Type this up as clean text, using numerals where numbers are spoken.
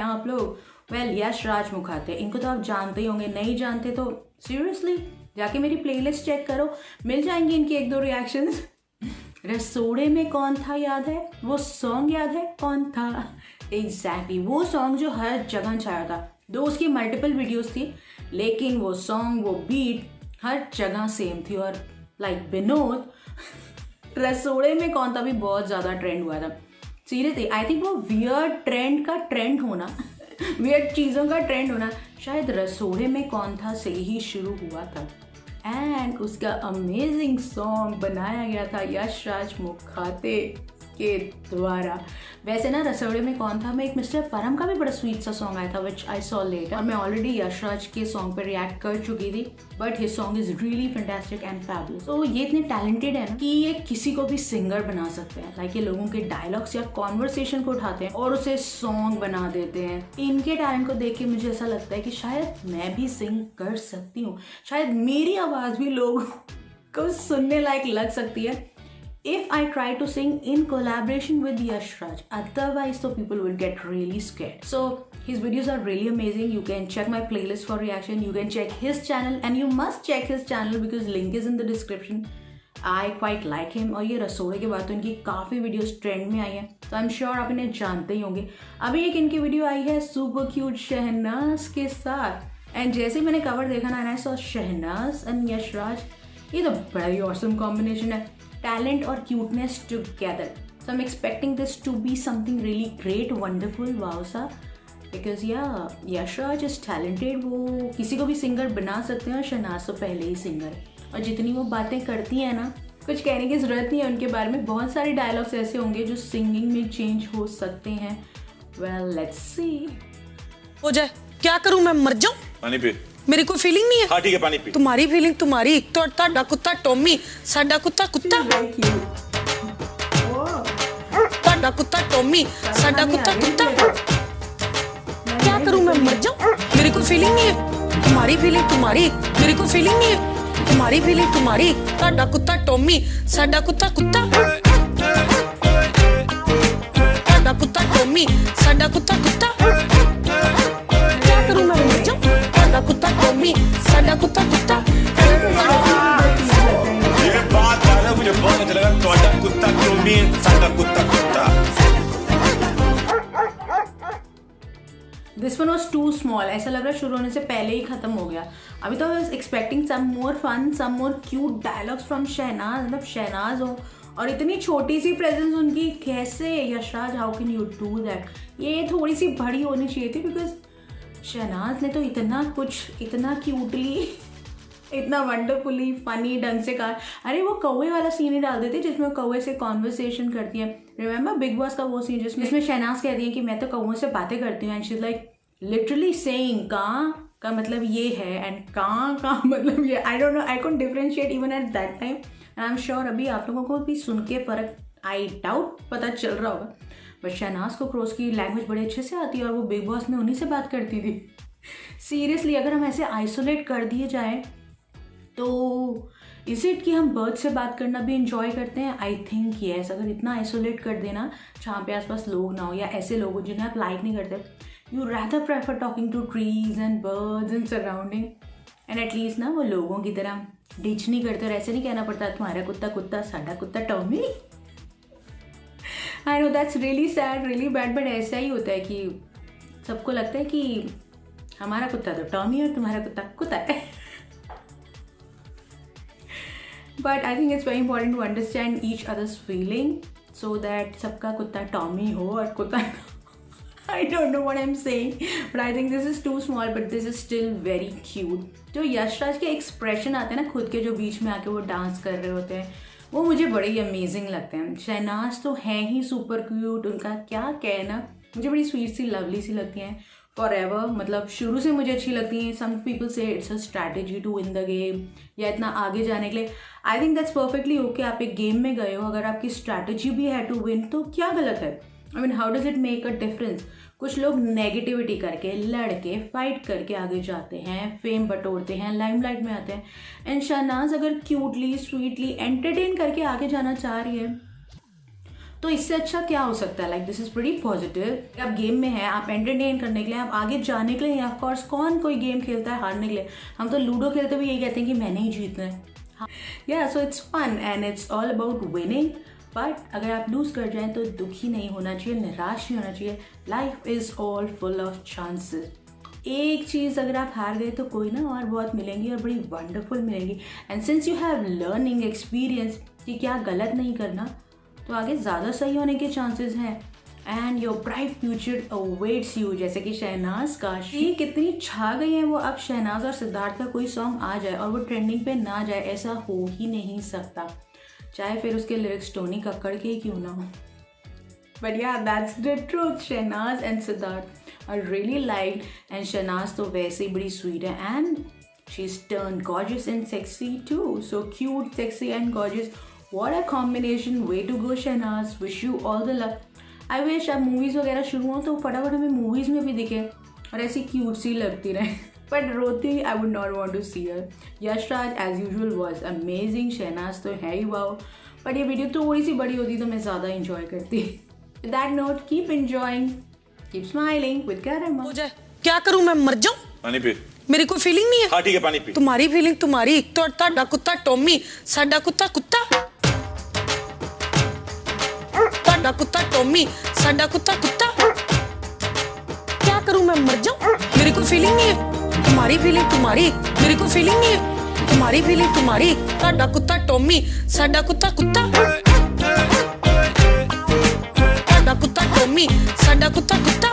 आप लोग? वेल यश राज मुखाते, इनको तो आप जानते ही होंगे, नहीं जानते तो सीरियसली जाके मेरी प्लेलिस्ट चेक करो, मिल जाएंगी इनकी एक दो रिएक्शंस। रसोड़े में कौन था याद है? वो सॉन्ग याद है कौन था? एग्जैक्टली वो सॉन्ग जो हर जगह छाया था। दो उसकी मल्टीपल वीडियोस थी, लेकिन वो सॉन्ग, वो बीट हर जगह सेम थी। और लाइक विनोद, रसोड़े में कौन था भी बहुत ज़्यादा ट्रेंड हुआ था। सीरियसली आई थिंक वो वियर्ड ट्रेंड का ट्रेंड होना, वियर्ड चीज़ों का ट्रेंड होना शायद रसोड़े में कौन था से ही शुरू हुआ था। एंड उसका अमेजिंग सॉन्ग बनाया गया था यश राज मुखाते के द्वारा। वैसे ना रसोड़े में कौन था में एक मिस्टर परम का भी बड़ा स्वीट सा सॉन्ग आया था विच आई सॉ लेटर, और मैं ऑलरेडी यश राज के सॉन्ग पर रिएक्ट कर चुकी थी, but his song is really fantastic and fabulous. तो ये इतने टैलेंटेड है ना कि ये किसी को भी सिंगर बना सकते हैं। लाइक ये लोगों के डायलॉग्स या कॉन्वर्सेशन को उठाते हैं और उसे सॉन्ग बना देते हैं। इनके टैलेंट को देख के मुझे ऐसा लगता है कि शायद मैं भी सिंग कर सकती हूँ, शायद मेरी आवाज भी लोगों को सुनने लायक लग सकती है if I try to sing in collaboration with Yash Raj. Otherwise, so people will get really scared. So his videos are really amazing. You can check my playlist for reaction. You can check his channel, and you must check his channel because link is in the description. I quite like him. और ये रसोड़े के बाद तो इनकी काफ़ी videos trend में आई हैं, तो आई एम श्योर आप इन्हें जानते ही होंगे। अभी एक इनकी वीडियो आई है सुपर क्यूट शहनाज के साथ, एंड जैसे मैंने कवर देखा ना, सो शहनाज एंड यश राज, ये तो बड़ा ही ऑसम कॉम्बिनेशन है, talent और cuteness together. So I'm expecting this to be something really great, wonderful, wow सा, because yeah, Yash Raj is talented, वो किसी को भी सिंगर बना सकते हैं, और शहनाज तो पहले ही सिंगर है, और जितनी वो बातें करती है ना, कुछ कहने की जरूरत नहीं है उनके बारे में। बहुत सारे डायलॉग्स ऐसे होंगे जो सिंगिंग में चेंज हो सकते हैं। Well, let's see. हो जाए, क्या करूं मैं, मर जाऊं? पानी पी। मेरी कोई फीलिंग नहीं है। हाँ ठीक है, पानी पी। तुम्हारी फीलिंग तुम्हारी, तो ताड़ा कुत्ता टॉमी, साडा कुत्ता कुत्ता, ताड़ा कुत्ता टॉमी, साडा कुत्ता कुत्ता, क्या करूं मैं, मर जाऊं? मेरी कोई फीलिंग नहीं है। तुम्हारी फीलिंग तुम्हारी, मेरी कोई फीलिंग नहीं है। तुम्हारी फीलिंग तुम्हारी, ताड़ा कुत्ता टॉमी, साडा कुत्ता कुत्ता, ताड़ा कुत्ता टॉमी, साडा कुत्ता कुत्ता, क्या करूं मैं, मर जाऊं? कुत्ता टॉमी, साडा कुत्ता कुत्ता। ये बात है, मुझे बहुत अच्छा लगा, तुम्हारा कुत्ता टॉमी, साडा कुत्ता कुत्ता। This one was too small. ऐसा लग रहा है शुरू होने से पहले ही खत्म हो गया। अभी तो I was expecting some more fun, some more cute dialogues from Shehnaaz, मतलब शहनाज हो और इतनी छोटी सी प्रेजेंस उनकी, कैसे Yash Raj, how can you do that? ये थोड़ी सी बड़ी होनी चाहिए थी, बिकॉज शहनाज ने तो इतना कुछ, इतना क्यूटली, इतना वंडरफुली फनी ढंग से कहा। अरे वो कौवे वाला सीन ही डाल देते जिसमें कौवे से कॉन्वर्सेशन करती है। रिमेंबर बिग बॉस का वो सीन जिसमें शहनाज कहती है कि मैं तो कौवों से बातें करती हूँ, and she is like literally saying कां का मतलब ये है एंड कां का मतलब ये। I don't know, I can differentiate even at that time, and I am sure अभी आप लोगों को भी सुन के फर्क, आई डाउट, पता चल रहा होगा। बट शहनाज को क्रोस की लैंग्वेज बड़े अच्छे से आती है, और वो बिग बॉस में उन्हीं से बात करती थी। सीरियसली अगर हम ऐसे आइसोलेट कर दिए जाए तो इज इट कि हम बर्ड से बात करना भी इंजॉय करते हैं? I think yes. अगर इतना आइसोलेट कर देना जहाँ पे आसपास लोग ना हो या ऐसे लोग हो जिन्हें आप लाइक नहीं करते, you rather prefer talking to trees and birds and surrounding, and at least ना वो लोगों की तरह डिच नहीं करते और ऐसे नहीं कहना पड़ता तुम्हारा कुत्ता कुत्ता, साडा कुत्ता Tommy. I know that's really sad, really bad, but ऐसा ही होता है कि सबको लगता है कि हमारा कुत्ता तो टॉमी और तुम्हारा कुत्ता कुत्ता है। But I think it's very important to understand each other's feeling so that सबका कुत्ता टॉमी हो और कुत्ता I don't know what I'm saying, but I think this is too small, but this is still very cute. जो यशराज के expression आते हैं ना खुद के, जो बीच में आके वो डांस कर रहे होते हैं, वो मुझे बड़े ही अमेजिंग लगते हैं। शहनाज तो हैं ही सुपर क्यूट, उनका क्या कहना, मुझे बड़ी स्वीट सी, लवली सी लगती हैं फॉरएवर। मतलब शुरू से मुझे अच्छी लगती हैं। Some people say it's a strategy to win the game, या इतना आगे जाने के लिए। I think that's perfectly okay. आप एक गेम में गए हो, अगर आपकी स्ट्रैटेजी भी है टू विन, तो क्या गलत है? I mean how does it make a difference? कुछ लोग नेगेटिविटी करके, लड़के, फाइट करके आगे जाते हैं, फेम बटोरते हैं, लाइमलाइट में आते हैं। एंड शहनाज अगर क्यूटली, स्वीटली, एंटरटेन करके आगे जाना चाह रही है, तो इससे अच्छा क्या हो सकता है? Like this is pretty positive. आप गेम में हैं, आप एंटरटेन करने के लिए, आप आगे जाने के लिए, ऑफ कोर्स कौन कोई गेम खेलता है हारने के लिए? हम तो लूडो खेलते भी यही कहते हैं कि मैंने ही जीतना है। या so it's fun and it's all about winning. But अगर आप लूज कर जाएं तो दुखी नहीं होना चाहिए, निराश नहीं होना चाहिए। Life is all full of chances. एक चीज़ अगर आप हार गए तो कोई ना और बहुत मिलेंगी और बड़ी वंडरफुल मिलेंगी। And since you have learning experience कि क्या गलत नहीं करना, तो आगे ज़्यादा सही होने के चांसेस हैं। And your bright future awaits you. जैसे कि शहनाज काशी कितनी छा गई हैं वो, अब शहनाज और सिद्धार्थ का कोई सॉन्ग आ जाए और वो ट्रेंडिंग पे ना जाए, ऐसा हो ही नहीं सकता, चाहे फिर उसके लिरिक्स टोनी कक्कड़ के ही क्यों ना हो। But yeah, that's the truth. Shehnaz and Siddharth I really liked, and Shehnaz तो वैसे ही बड़ी sweet है and she's turned gorgeous and sexy too. So cute, sexy and gorgeous. What a combination. Way to go Shehnaz. Wish you all the luck. I wish अब movies वगैरह शुरू हो तो फटाफट हमें movies में भी दिखे और ऐसी cute सी लगती रहे। But रोती I would not want to see her. Yash Raj as usual was amazing. Shehnaz तो है ही wow. But ये वीडियो थोड़ी सी बड़ी होती तो मैं ज़्यादा enjoy करती। With that note, keep enjoying, keep smiling with Karma. हो जाए, क्या करूं मैं, मर जाऊं? पानी पी। मेरी कोई फीलिंग नहीं है। हाँ ठीक है, पानी पी। तुम्हारी फीलिंग तुम्हारी, ਤੁਹਾਡਾ ਕੁੱਤਾ ਟੋਮੀ, ਸਾਡਾ ਕੁੱਤਾ ਕੁੱਤਾ। ਤੁਹਾਡਾ ਕੁੱਤਾ ਟੋਮੀ, ਸਾਡਾ ਕੁੱਤਾ ਕੁੱਤਾ। क्या करूं मैं, मर जाऊं? मेरी कोई फीलिंग नहीं है। तुम्हारी फीलिंग तुम्हारी, मेरी कोई फीलिंग नहीं है। तुम्हारी फीलिंग तुम्हारी, ਤੁਹਾਡਾ ਕੁੱਤਾ ਟੋਮੀ, ਸਾਡਾ ਕੁੱਤਾ ਕੁੱਤਾ। ਤੁਹਾਡਾ ਕੁੱਤਾ ਟੋਮੀ, ਸਾਡਾ ਕੁੱਤਾ ਕੁੱਤਾ।